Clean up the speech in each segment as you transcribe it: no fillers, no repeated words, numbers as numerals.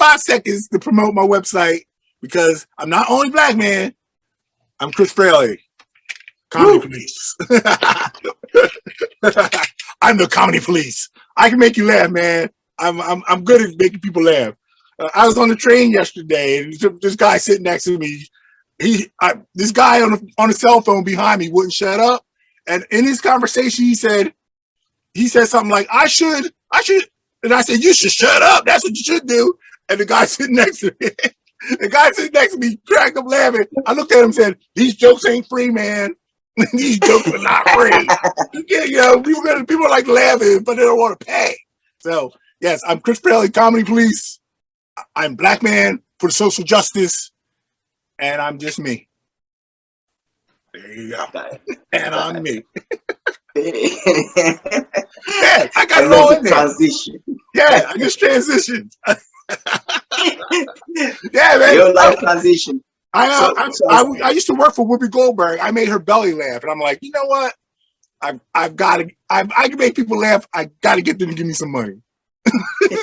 5 seconds to promote my website because I'm not only Blackman, I'm Chris Fraley, comedy police. I'm the comedy police. I can make you laugh, man. I'm good at making people laugh. I was on the train yesterday, and this guy sitting next to me, this guy on the cell phone behind me wouldn't shut up. And in his conversation, he said something like, I should. And I said, you should shut up. That's what you should do. And the guy sitting next to me, cracked up laughing. I looked at him and said, these jokes ain't free, man. These jokes are not free. People like laughing, but they don't want to pay. So, yes, I'm Chris Fraley, comedy police. I'm Blackman for social justice. And I'm just me. There you go. And I'm me. Yeah, I got it all in there. Transition. Yeah, I just transitioned. Yeah, man. Real life transition. I used to work for Whoopi Goldberg. I made her belly laugh, and I'm like, you know what? I can make people laugh. I got to get them to give me some money.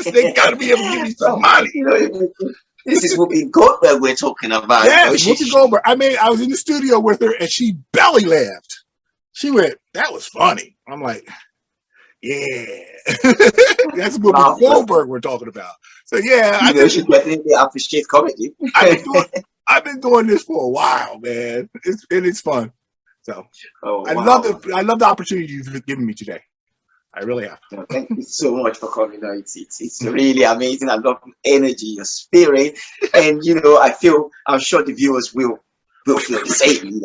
They got to be able to give me some money. This is Whoopi Goldberg we're talking about. Yes, Whoopi Goldberg. I was in the studio with her, and she belly laughed. She went, that was funny. I'm like, yeah. That's Whoopi Goldberg we're talking about. So, yeah. I should definitely appreciate comedy. I've been doing this for a while, man. It's fun. So, I love the opportunity you've given me today. I really have. Thank you so much for coming on. It's really amazing. I love your energy, your spirit. And, I'm sure the viewers will feel the same,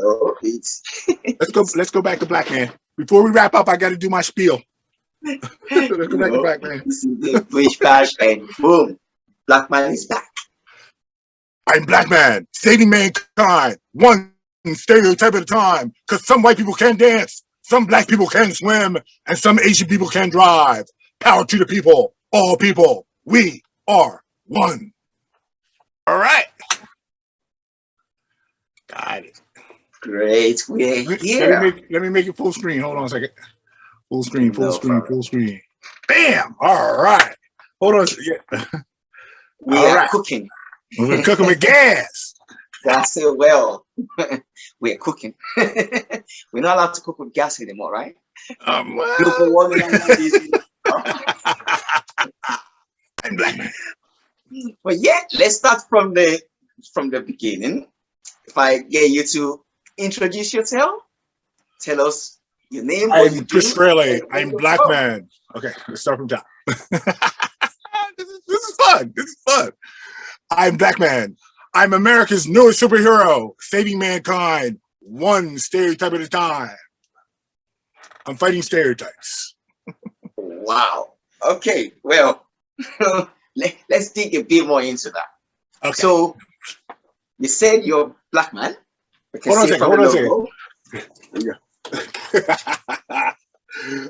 Let's go back to Blackman. Before we wrap up, I got to do my spiel. Let's go back to Blackman. This is the British bash, and boom, Blackman is back. I'm Blackman, saving mankind, one stereotype at a time, because some white people can dance, some black people can swim, and some Asian people can drive. Power to the people, all people. We are one. All right. Got it. Great. We're here. Let me make it full screen. Hold on a second. Full screen. Bam. All right. Hold on. Yeah. We are cooking. We're cooking with gas. That's it. Well, we're cooking. We're not allowed to cook with gas anymore, right? Global warming. I'm Blackman. But yeah, let's start from the beginning. If I get you to introduce yourself, tell us your name. I'm Chris Fraley. I'm Blackman. Okay, let's start from top. This is fun. I'm Blackman. I'm America's newest superhero, saving mankind, one stereotype at a time. I'm fighting stereotypes. Wow. Okay, well, let's dig a bit more into that. Okay. So, you said you're Blackman. Hold on a second.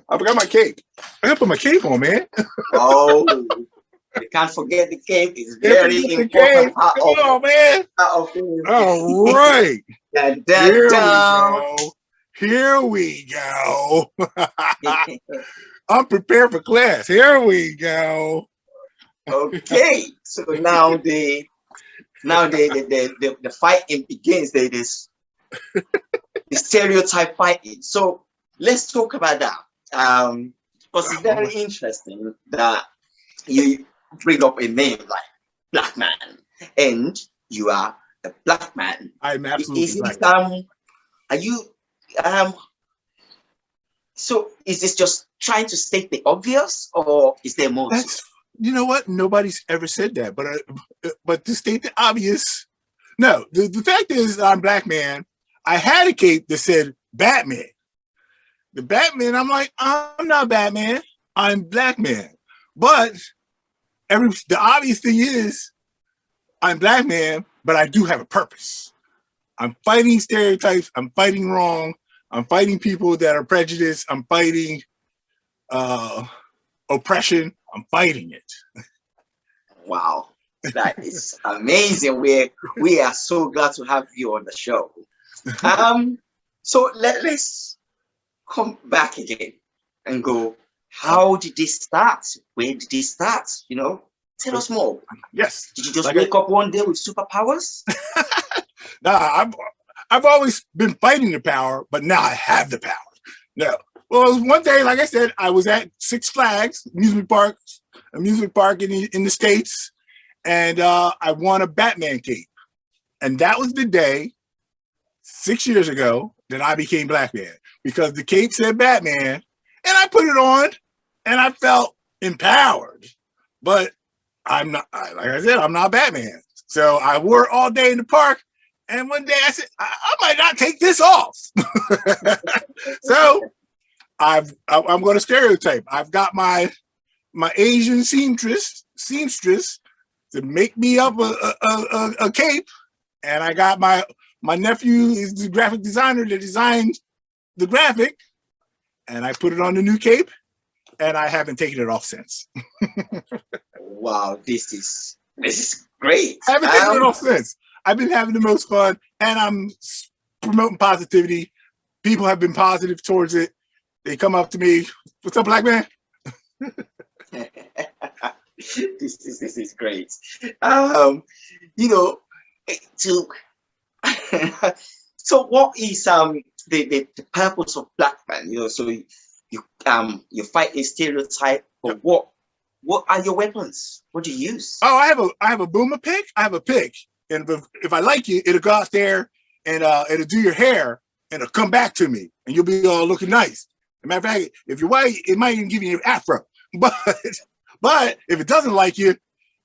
I forgot my cape. I gotta put my cape on, man. Oh, you can't forget the cape. It's very important. Come on, man. All right. Here we go. I'm prepared for class. Here we go. Okay. So now the fighting begins. The stereotype fighting. So let's talk about that. Because it's very interesting that you bring up a name like Blackman, and you are a black man. I'm absolutely black. Are you so is this just trying to state the obvious, or is there more? You know what? Nobody's ever said that, but to state the obvious, no. The fact is, I'm Blackman. I had a cape that said Batman. The Batman, I'm like, I'm not Batman. I'm Blackman. But the obvious thing is, I'm Blackman, but I do have a purpose. I'm fighting stereotypes. I'm fighting wrong. I'm fighting people that are prejudiced. I'm fighting oppression. I'm fighting it. Wow, that is amazing. We are so glad to have you on the show. So let's come back again and go. How did this start? Where did this start? Tell us more. Yes. Did you just Like wake up one day with superpowers? Nah, I've always been fighting the power, but now I have the power. No. Well, it was one day, like I said, I was at Six Flags amusement park in the States, and I won a Batman cape. And that was the day 6 years ago that I became Blackman, because the cape said Batman, and I put it on, and I felt empowered. But I'm not, like I said, I'm not Batman. So I wore it all day in the park, and one day I said, I might not take this off. So I'm going to stereotype. I've got my Asian seamstress to make me up a cape, and I got my nephew is the graphic designer that designed the graphic, and I put it on the new cape, and I haven't taken it off since. Wow, this is great. I haven't taken it off since. I've been having the most fun, and I'm promoting positivity. People have been positive towards it. They come up to me, "What's up, Blackman?" This is great. You know, to so what is the purpose of Blackman? You know, so you fight a stereotype, but what are your weapons? What do you use? Oh, I have a boomer pick. I have a pick, and if I like you, it'll go out there and it'll do your hair, and it'll come back to me, and you'll be all looking nice. As a matter of fact, if you're white, it might even give you an afro. But if it doesn't like you,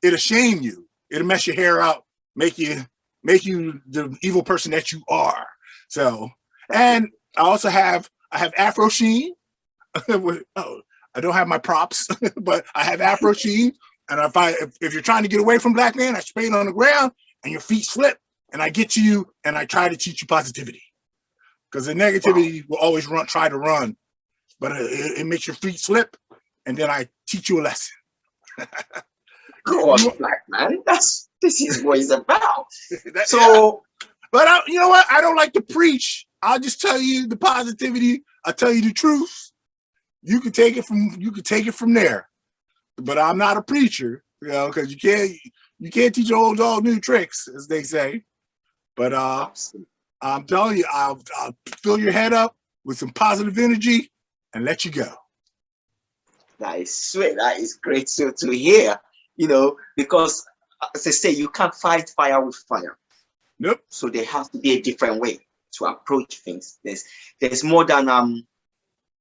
it'll shame you. It'll mess your hair out, make you the evil person that you are. So, and I have Afro Sheen. I don't have my props, but I have Afro Sheen. And if you're trying to get away from Blackman, I spray it on the ground and your feet slip, and I get to you and I try to teach you positivity, because the negativity will always try to run, but it makes your feet slip, and then I teach you a lesson. Go on, Blackman. This is what it's about. But you know what? I don't like to preach. I'll just tell you the positivity. I'll tell you the truth. You can take it from there. But I'm not a preacher, because you can't teach old dog new tricks, as they say. But I'm telling you, I'll fill your head up with some positive energy and let you go. That is sweet. That is great to hear. Because as I say, you can't fight fire with fire. Nope. So there has to be a different way to approach things. There's more than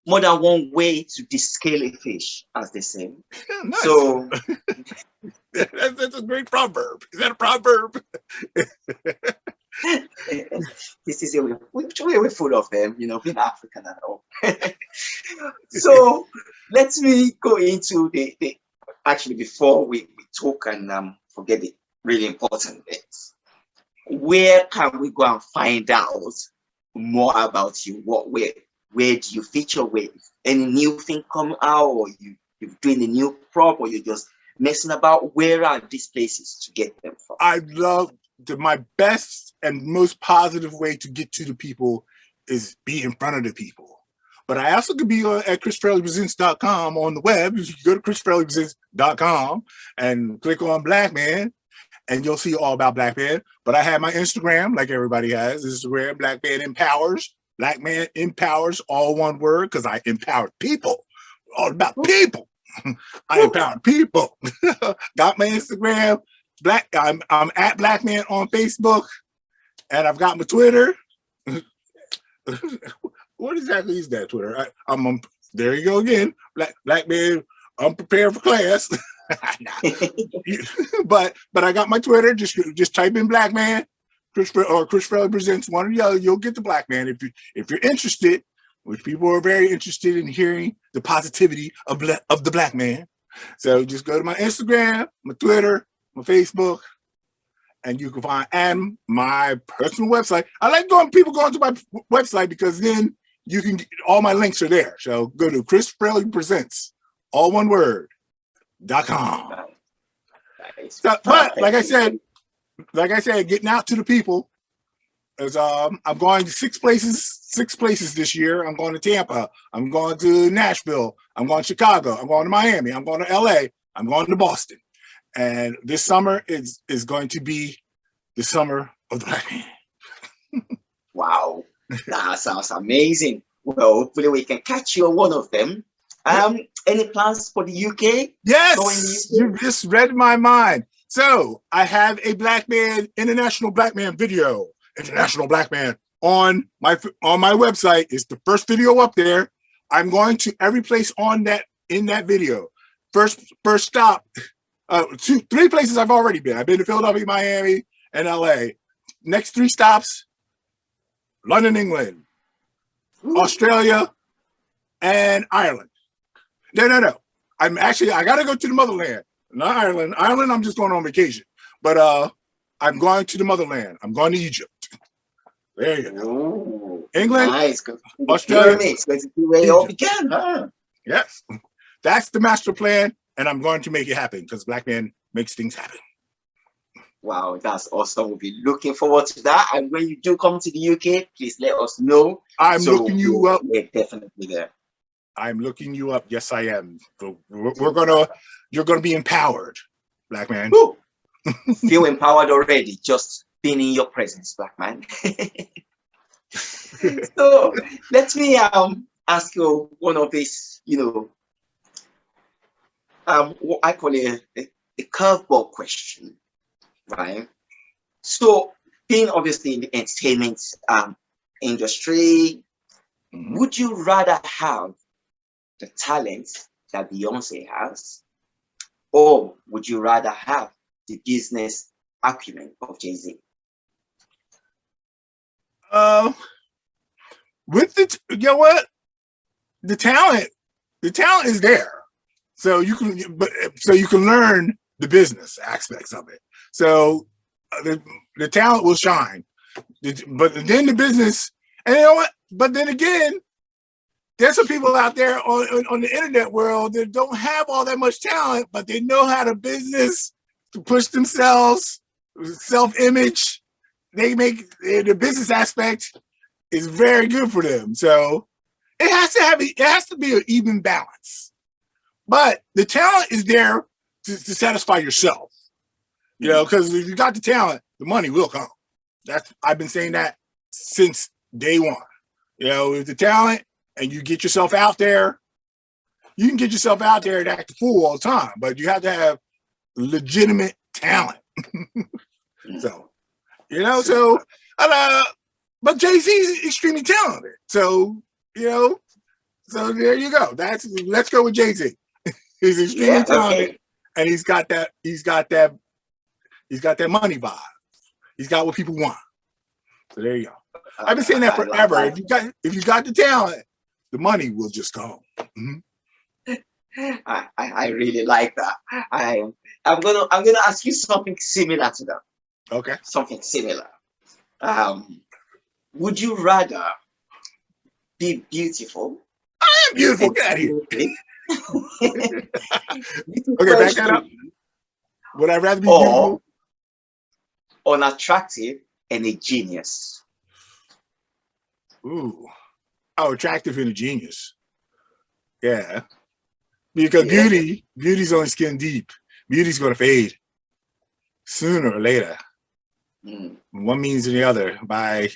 one way to descale a fish, as they say. Nice. So that's a great proverb. Is that a proverb? This is we're full of them, being African and all. So let me go into the actually, before we talk and forget the really important bits. Where can we go and find out more about you? Where do you feature with? Any new thing coming out, or you're doing a new prop, or you're just messing about? Where are these places to get them from? I love my best and most positive way to get to the people is be in front of the people. But I also could be at chrisfraleypresents.com on the web. You can go to chrisfraleypresents.com and click on Blackman, and you'll see all about Blackman. But I have my Instagram, like everybody has. Instagram, Blackman Empowers. Blackman Empowers, all one word, because I empowered people. All about people. I empowered people. Got my Instagram. I'm at Blackman on Facebook, and I've got my Twitter. What exactly is that Twitter? I'm there you go again. Blackman, I'm prepared for class. but I got my Twitter. Just type in Blackman, Chris Fraley Presents, one or the other. You'll get the Blackman if you're interested. Which people are very interested in hearing the positivity of the Blackman. So just go to my Instagram, my Twitter, my Facebook, and you can find and my personal website. I like people going to my website, because then you can all my links are there. So go to Chris Fraley Presents, all one word, .com. Nice. So, but like I said, getting out to the people is I'm going to six places this year. I'm going to Tampa. I'm going to Nashville. I'm going to Chicago. I'm going to Miami. I'm going to LA. I'm going to Boston. And this summer is going to be the summer of the Blackman. Wow, that sounds amazing. Well, hopefully we can catch you on one of them. Any plans for the UK? Yes, you just read my mind. So I have a international Blackman video, international Blackman on my website. It's the first video up there. I'm going to every place in that video. First stop, 3 places I've already been. I've been to Philadelphia, Miami, and LA. Next 3 stops, London, England, Australia, and Ireland. No. I gotta go to the motherland. Not Ireland. Ireland, I'm just going on vacation. But I'm going to the motherland. I'm going to Egypt. There you go. Ooh, England, nice. Australia. Where you all began, huh? Yes. That's the master plan, and I'm going to make it happen because Blackman makes things happen. Wow, that's awesome. We'll be looking forward to that. And when you do come to the UK, please let us know. I'm looking you up. We're definitely there. I'm looking you up. Yes, I am. You're gonna be empowered, Blackman. Feel empowered already, just being in your presence, Blackman. So let me ask you one of these, what I call a curveball question, right? So being obviously in the entertainment industry, would you rather have the talent that Beyonce has, or would you rather have the business acumen of Jay-Z? With you know what? The talent is there. So you can learn the business aspects of it. So the talent will shine. But then the business, and you know what? But then again, there's some people out there on the internet world that don't have all that much talent, but they know how to business, to push themselves, self-image. They make the business aspect is very good for them. So it has to be an even balance. But the talent is there to satisfy yourself. Because if you got the talent, the money will come. I've been saying that since day one. With the talent and you get yourself out there, you can get yourself out there and act a fool all the time, but you have to have legitimate talent. But Jay-Z is extremely talented. So there you go. Let's go with Jay-Z. He's extremely talented, and he's got that money vibe. He's got what people want. So there you go. I've been saying that forever. If you got the talent, the money will just come. I really like that. I'm gonna ask you something similar to that. Okay. Something similar. Would you rather be beautiful? I am beautiful. Get out of here. Okay, back that up. Would I rather be beautiful? Unattractive and a genius? Ooh. Oh, attractive and a genius. Yeah. Because beauty's only skin deep. Beauty's gonna fade sooner or later. One means or the other by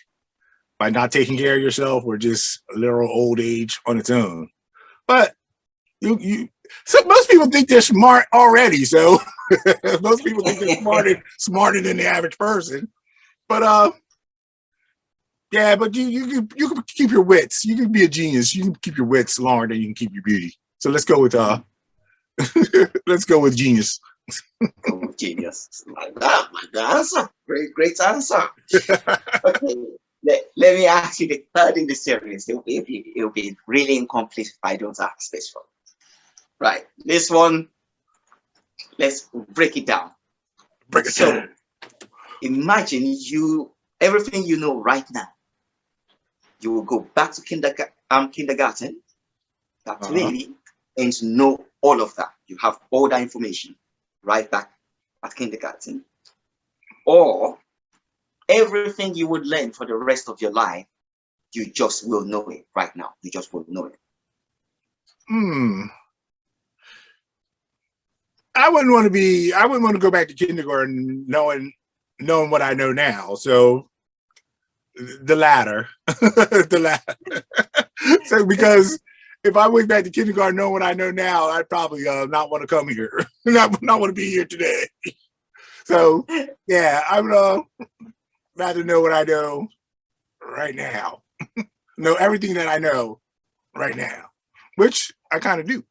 not taking care of yourself or just a literal old age on its own. But so most people think they're smart already. So most people think they're smarter than the average person. But yeah, but you can keep your wits. You can be a genius. You can keep your wits longer than you can keep your beauty. So let's go with genius. Genius. Like that. That's a great answer. Okay. Let me ask you the third in the series. It'll be really incomplete if I don't ask this one. Right. This one, let's break it down. So imagine everything you know right now. You will go back to kindergarten, that lady, and know all of that. You have all that information right back at kindergarten. Or everything you would learn for the rest of your life, you just will know it right now. You just will know it. I wouldn't want to go back to kindergarten knowing what I know now. So the latter, the latter. So because if I went back to kindergarten knowing what I know now, I'd probably not want to come here, not want to be here today. So yeah, I would rather know what I know right now, know everything that I know right now, which I kind of do.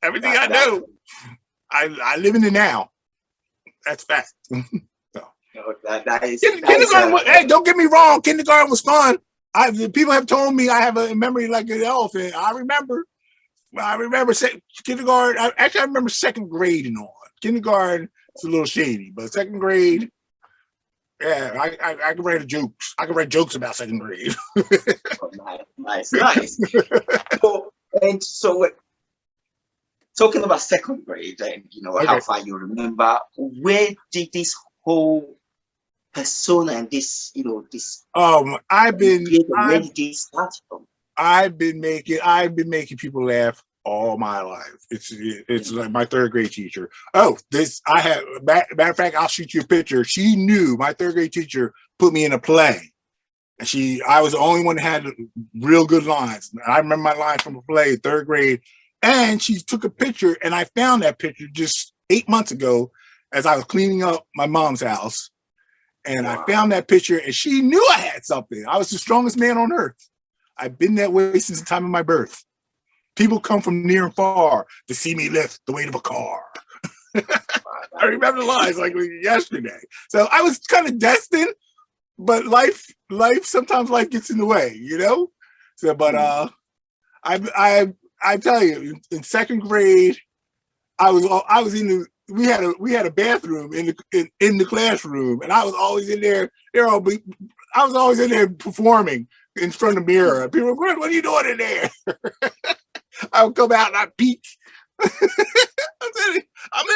Everything I know, I live in the now. That's fact. So. That is Kindergarten. Hey, don't get me wrong. Kindergarten was fun. People have told me I have a memory like an elephant. I remember kindergarten. I remember second grade and on. Kindergarten, it's a little shady, but second grade, yeah, I can write jokes. I can write jokes about second grade. Oh, nice. So talking about second grade, and Okay. how far you remember, where did this whole persona and this this I've been start from? I've been making people laugh all my life. It's like my third grade teacher. Matter of fact, I'll shoot you a picture. She knew my third grade teacher put me in a play. And I was the only one that had real good lines. I remember my lines from a play, third grade. And she took a picture, and I found that picture just 8 months ago as I was cleaning up my mom's house. And wow. I found that picture, and she knew I had something. I was the strongest man on earth. I've been that way since the time of my birth. People come from near and far to see me lift the weight of a car. I remember the lines like yesterday. So I was kind of destined, but life sometimes life gets in the way, So, but I tell you, in second grade, I was in the we had a bathroom in the classroom, and I was always in there. I was always in there performing in front of the mirror. People were, "What are you doing in there?" I would come out and I'd peek. I'm in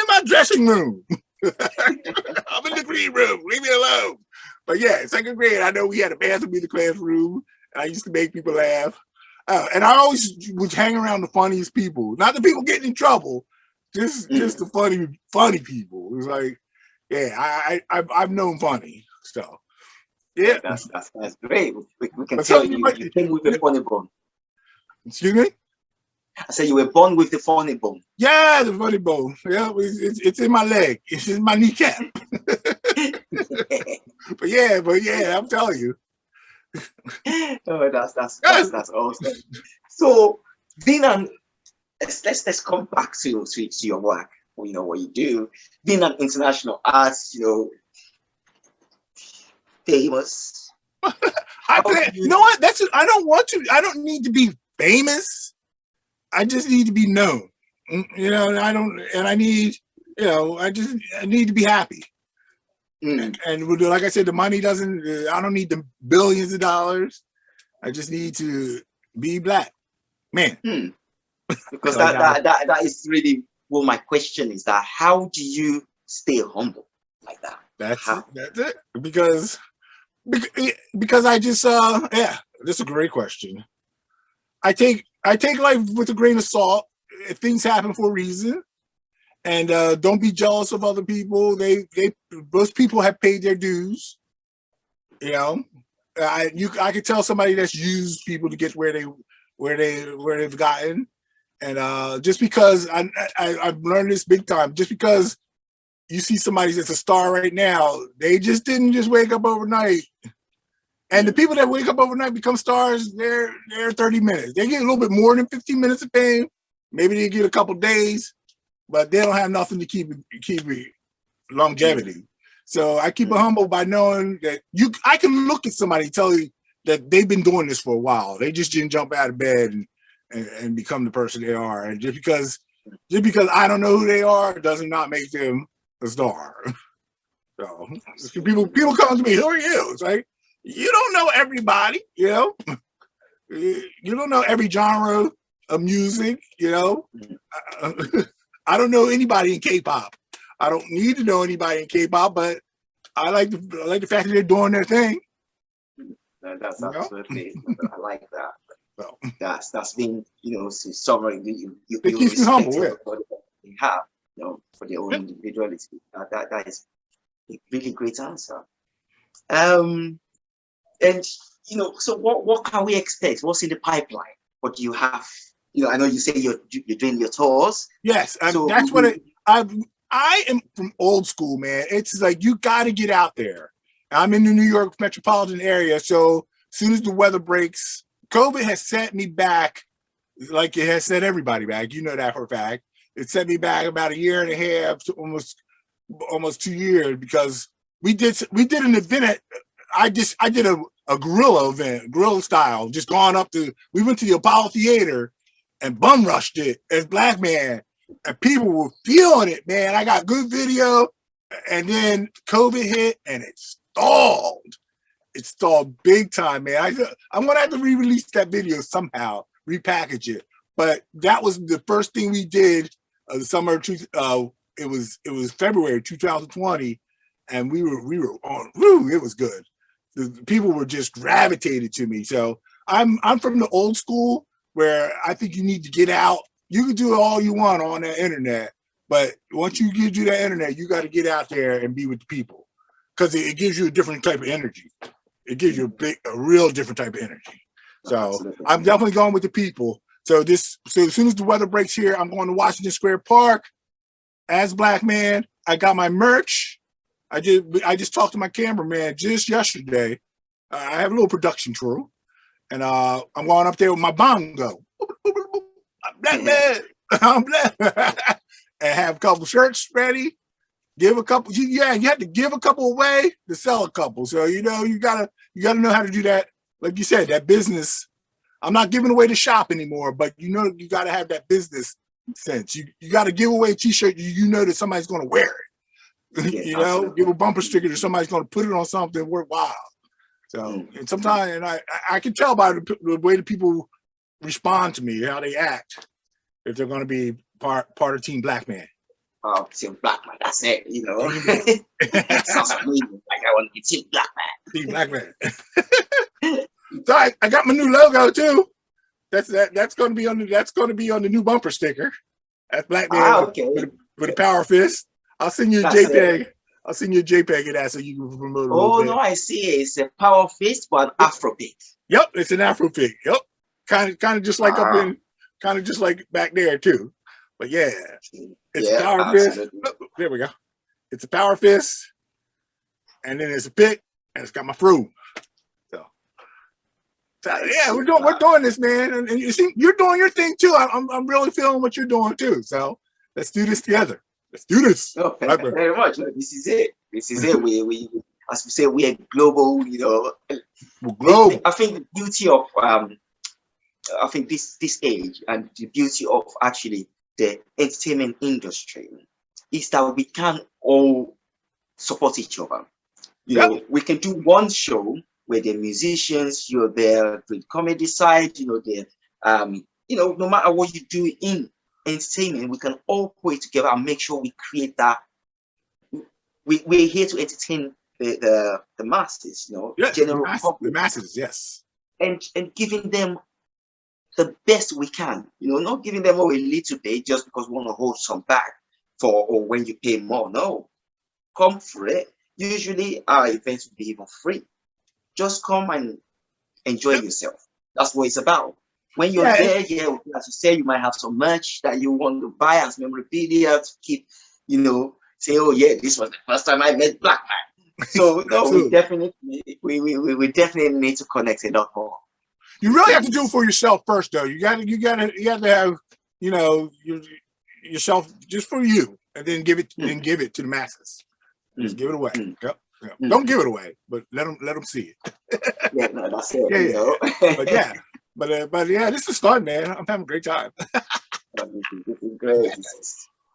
my dressing room. I'm in the green room. Leave me alone. But yeah, second grade, I know we had a bathroom in the classroom, and I used to make people laugh. And I always would hang around the funniest people, not the people getting in trouble, just the funny people. It was like, yeah, I've known funny, so yeah, that's great. We can tell you came with the funny bone. Excuse me. I said you were born with the funny bone. Yeah, the funny bone. Yeah, it's in my leg. It's in my kneecap. but yeah, I'm telling you. Oh, that's awesome. So, being let's come back to your work. What you do. Being an international artist, famous. You know what? I don't want to. I don't need to be famous. I just need to be known. I need to be happy. And like I said, the money doesn't. I don't need the billions of dollars. I just need to be black, man. Because that is really what my question is. That how do you stay humble like that? That's it. Because I just that's a great question. I take life with a grain of salt. Things happen for a reason. And don't be jealous of other people. Those people have paid their dues. I could tell somebody that's used people to get where they've gotten. And just because I've learned this big time, just because you see somebody that's a star right now, they just didn't just wake up overnight. And the people that wake up overnight become stars, they're 30 minutes. They get a little bit more than 15 minutes of fame. Maybe they get a couple days, but they don't have nothing to keep longevity. So I keep it humble by knowing that I can look at somebody and tell you that they've been doing this for a while. They just didn't jump out of bed and become the person they are. And just because I don't know who they are does not make them a star. So people come to me, who are you? It's like, you don't know everybody, you don't know every genre of music, I don't know anybody in K-pop. I don't need to know anybody in K-pop, but I like the fact that they're doing their thing. That's absolutely. I like that. So that's been summary. You it keeps me humble. Yeah. You have. for their own individuality. That is a really great answer. And so what can we expect? What's in the pipeline? What do you have? I know you say you're doing your tours. Yes, so that's what I am from old school, man. It's like you got to get out there. I'm in the New York metropolitan area, so as soon as the weather breaks, COVID has set me back, like it has set everybody back. You know that for a fact. It set me back about a year and a half to almost 2 years, because we did an event. I did a guerrilla event, guerrilla style, just going up to. We went to the Apollo Theater and bum rushed it as Blackman, and people were feeling it, man. I got good video, and then COVID hit and it stalled. It stalled big time, man. I'm gonna have to re-release that video somehow, repackage it. But that was the first thing we did. The summer, it was February 2020, and we were on. Woo, it was good. The people were just gravitated to me. So I'm from the old school, where I think you need to get out. You can do all you want on the internet, but once you do that internet, you got to get out there and be with the people, because it gives you a different type of energy. It gives you a real different type of energy. So absolutely. I'm definitely going with the people. So as soon as the weather breaks here, I'm going to Washington Square Park as Blackman. I got my merch. I just talked to my cameraman just yesterday. I have a little production crew, and I'm going up there with my bongo. I'm Blackman. I'm Blackman. And have a couple shirts ready. Give a couple. You have to give a couple away to sell a couple. So you gotta know how to do that. Like you said, that business. I'm not giving away the shop anymore, but you gotta have that business sense. You gotta give away a t-shirt. You know that somebody's gonna wear it. Yeah, give a bumper sticker that somebody's gonna put it on something worthwhile. So and sometimes, and I can tell by the way the people respond to me, how they act, if they're gonna be part of Team Blackman. Oh, Team Blackman, that's it. It sounds amazing. Like I want to be Team Blackman. Team Blackman. So I got my new logo too. That's going to be on the new bumper sticker. That's Blackman with a power fist. I'll send you a JPEG. I'll send you a JPEG of that so you can promote it. Oh no, I see it. It's a power fist, but Afro pic. Yep, it's an Afro pic. Yep, kind of just like back there too. But yeah, it's a power fist. Oh, there we go. It's a power fist, and then it's a pic, and it's got my fruit. So yeah, we're doing this, man, and you see, you're doing your thing too. I'm really feeling what you're doing too. So let's do this together. Let's do this. Oh, thank you very much. This is it. We as we say, we are global. We're global. I think the beauty of I think this age, and the beauty of actually the entertainment industry, is that we can all support each other. We can do one show where the musicians, you're there with comedy side, no matter what you do in entertainment, we can all put it together and make sure we create that. We're here to entertain the masses, yes, general public. The masses, yes, and giving them the best we can, not giving them a little bit just because we want to hold some back or when you pay more. No, come for it. Usually our events will be even free. Just come and enjoy yourself. That's what it's about. When you're there, as you say, you might have some merch that you want to buy as memorabilia to keep, say, oh yeah, this was the first time I met Blackman. So no, we definitely need to connect a lot more. You really have to do it for yourself first, though. You got to have, yourself just for you, and then give it to the masses. Just give it away. Yep. Yeah. Don't give it away, but let them see it. Yeah, no, that's it. Yeah. But yeah, this is fun, man. I'm having a great time. This is great.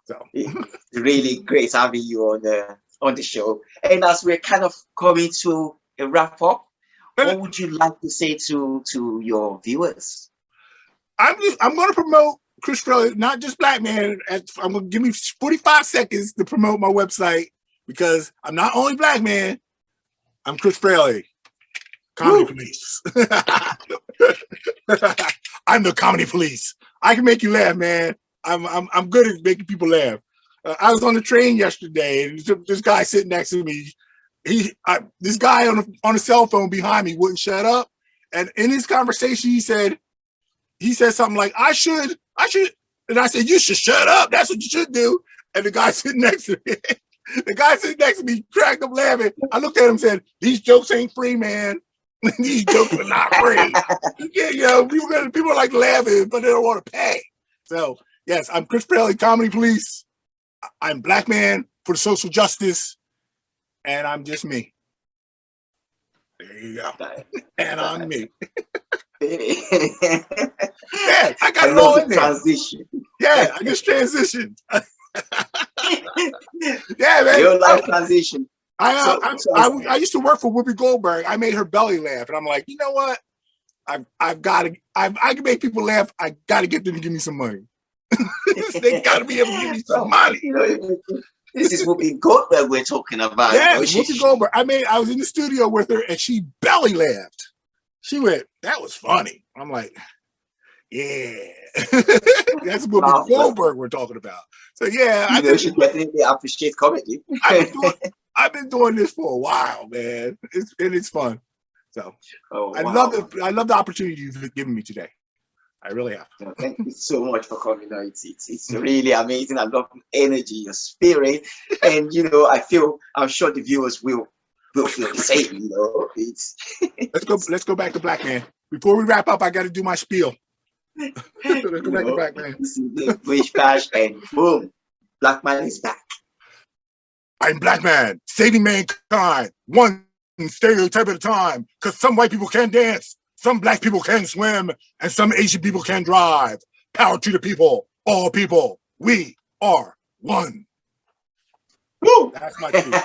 So it's really great having you on the show. And as we're kind of coming to a wrap up, what would you like to say to your viewers? I'm going to promote Chris Fraley, not just Blackman. I'm going to give me 45 seconds to promote my website. Because I'm not only Blackman, I'm Chris Fraley, comedy police. I'm the comedy police. I can make you laugh, man. I'm good at making people laugh. I was on the train yesterday, and this guy sitting next to me, this guy on a cell phone behind me wouldn't shut up. And in his conversation, he said something like, I should. And I said, you should shut up. That's what you should do. And the guy sitting next to me, cracked up laughing. I looked at him and said, these jokes ain't free, man. These jokes are not free. People like laughing, but they don't want to pay. So, yes, I'm Chris Fraley, Comedy Police. I'm Blackman for the social justice. And I'm just me. There you go. And I'm me. Yeah, I got it all in there. Transition. Yeah, I just transitioned. Yeah, man. Real life transition. I used to work for Whoopi Goldberg. I made her belly laugh, and I'm like, you know what? I can make people laugh. I got to get them to give me some money. They got to be able to give me some money. This is Whoopi Goldberg we're talking about. Yeah, Whoopi Goldberg. I was in the studio with her, and she belly laughed. She went, "That was funny." I'm like, "Yeah, that's Whoopi Goldberg we're talking about." So yeah, I should definitely appreciate comedy. I've been doing this for a while, man. It's fun. So I love the opportunity you've given me today. I really have. Thank you so much for coming out. It's really amazing. I love your energy, your spirit, and I'm sure the viewers will feel the same. Let's go back to Blackman. Before we wrap up, I got to do my spiel. Let's go back to Blackman. This is the British Bash, and boom, Blackman is back. I'm Blackman, saving mankind, one stereotype at a time. Because some white people can dance, some black people can swim, and some Asian people can drive. Power to the people, all people. We are one. Woo! That's my spiel.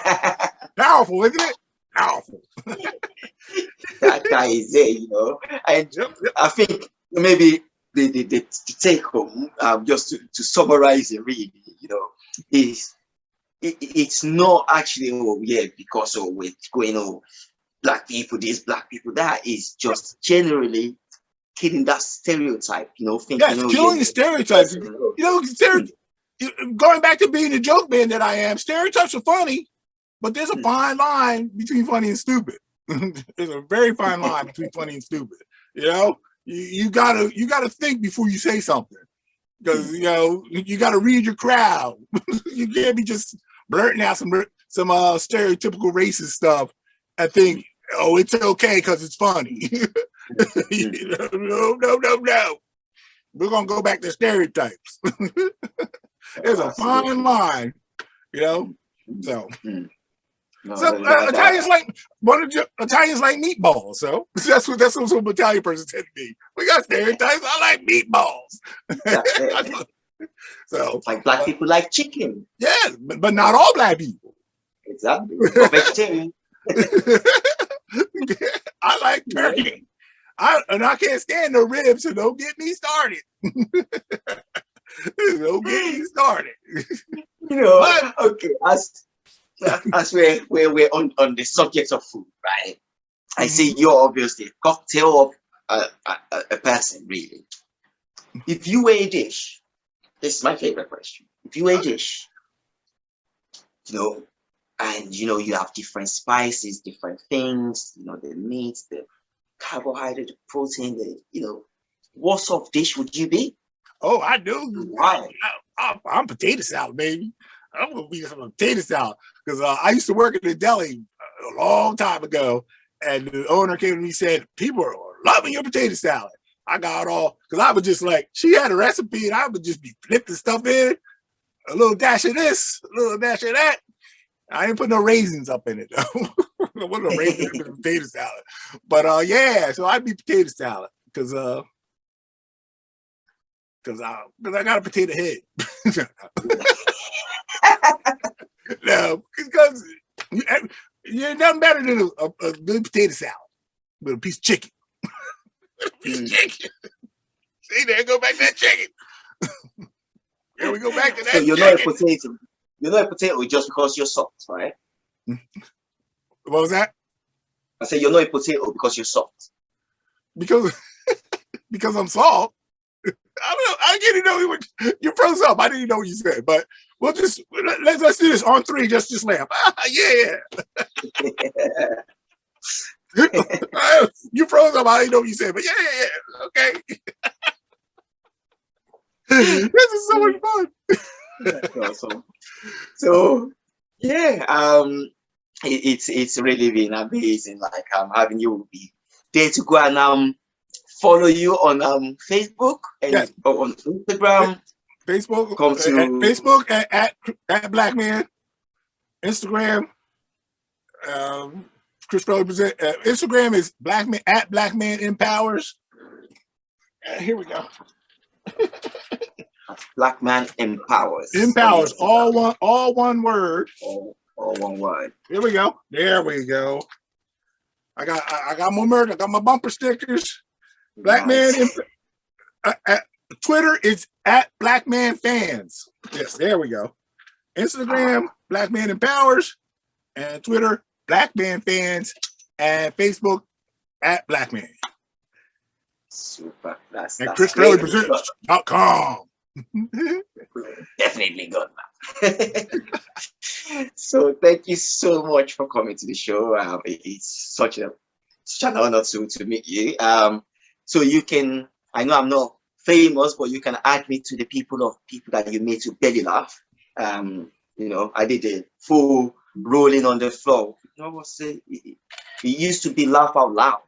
Powerful, isn't it? Powerful. that is it, And yep. I think maybe the take home, just to summarize it, really, is it's not actually because we're going black people this, black people that. Is just generally killing that stereotype, thinking, killing the stereotypes. Going back to being the joke man that I am, stereotypes are funny, but there's a fine line between funny and stupid. There's a very fine line between funny and stupid. You gotta think before you say something, because you gotta read your crowd. You can't be just blurting out some stereotypical racist stuff and think, oh, it's okay because it's funny. No. We're gonna go back to stereotypes. There's a fine line, So. Italians like meatballs, so that's what some Italian person said to me. We got stereotypes. I like meatballs. So like black people like chicken. Yeah, but not all black people. Exactly. Or vegetarian. I like turkey. I can't stand the ribs, so don't get me started. Don't get me started. Okay, as we're on the subject of food, right? I see you're obviously a cocktail of a person, really. If you were a dish, this is my favorite question. If you were a dish, and you have different spices, different things, the meat, the carbohydrate, the protein, what sort of dish would you be? Oh, I do. Why? I'm potato salad, baby. I'm gonna be some potato salad because I used to work at the deli a long time ago, and the owner came to me and said, "People are loving your potato salad." I got all because I was just like, she had a recipe, and I would just be flipping stuff in, a little dash of this, a little dash of that. I didn't put no raisins up in it though. There wasn't no raisins in the potato salad, but so I'd be potato salad because I got a potato head. No, because you're nothing better than a good potato salad with a piece of chicken. Chicken. See, there go back to that chicken. Here we go back to that. So you're not a potato. You're not a potato just because you're soft, right? What was that? I said you're not a potato because you're soft. Because I'm soft. I don't know. I didn't know you froze up. I didn't know what you said, but We'll just let's do this on three. Just laugh. Yeah. You froze up. I didn't know what you said, but yeah. Okay. This is so much fun. That's awesome. So yeah, it's really been amazing. Like having you be there to go and follow you on Facebook and on Instagram. Facebook, come to Facebook at Blackman, Instagram. Chris Fraley present. Instagram is Blackman at Blackman Empowers. Here we go. Blackman Empowers. Empowers, all one word. All one word. Here we go. There we go. I got more merch. I got my bumper stickers. Blackman. Twitter is at Blackman Fans. Yes, there we go. Instagram, Blackman Empowers, and Twitter, Blackman Fans, and Facebook at Blackman. Super. That's ChrisFraleyPresents.com. Definitely good, man. So thank you so much for coming to the show. It's such an honor to meet you. So you can, I know I'm not famous, but you can add me to the people that you made to belly laugh. I did a full rolling on the floor. It used to be laugh out loud.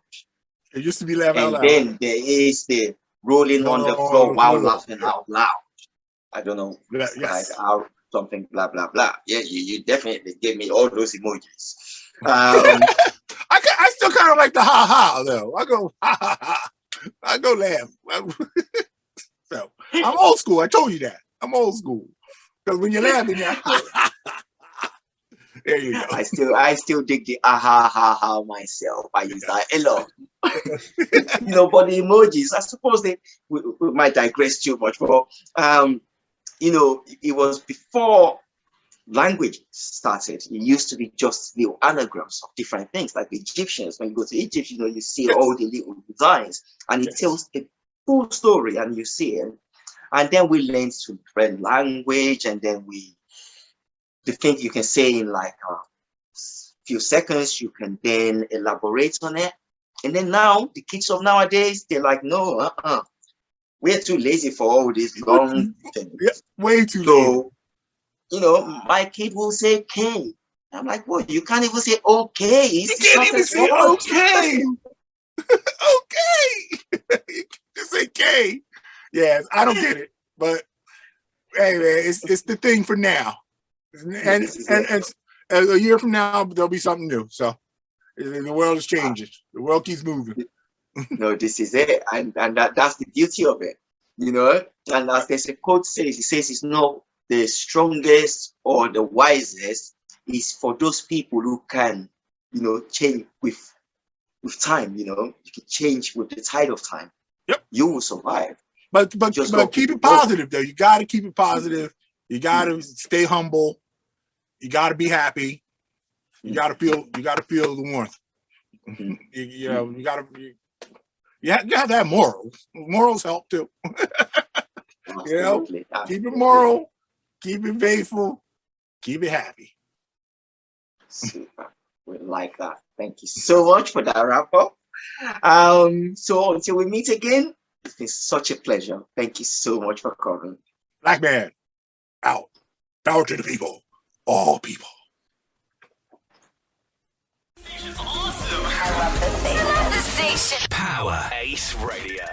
It used to be laugh out loud. And then there is the rolling on the floor while laughing out loud. I don't know, like how something blah blah blah. Yeah, you definitely gave me all those emojis. I still kind of like the ha ha though. I go ha ha ha. I go laugh. So I'm old school. I told you that. I'm old school. Because when you're laughing, you're there you go. I still dig the ha ha ha myself. I use that a lot. But the emojis, I suppose we might digress too much. But it was before language started. It used to be just little anagrams of different things, like the Egyptians. When you go to Egypt, you see all the little designs, and it tells a full story, and you see it. And then we learned to learn language, and then the thing you can say in like a few seconds, you can then elaborate on it. And then now, the kids of nowadays, they're like, no, we're too lazy for all these long things. Yeah, way too lazy. My kid will say K. I'm like, what? You can't even say okay. You can't even say okay. Okay. Just say K. Yes, I don't get it. But hey, man, it's the thing for now. And a year from now, there'll be something new. So the world is changing. The world keeps moving. No, this is it. And that's the beauty of it. And as there's a quote says, it says it's not the strongest or the wisest, is for those people who can, change with time. You can change with the tide of time. Yep. You will survive. But keep it positive though. You got to keep it positive. You got to stay humble. You got to be happy. You got to feel the warmth. You got to. You have to have morals. Morals help too. Absolutely. Keep it moral. Keep it faithful. Keep it happy. Super. We like that. Thank you so much for that wrap up. So until we meet again, it's been such a pleasure. Thank you so much for coming. Blackman, out. Power to the people. All people. Awesome. I love the station. Power Ace Radio.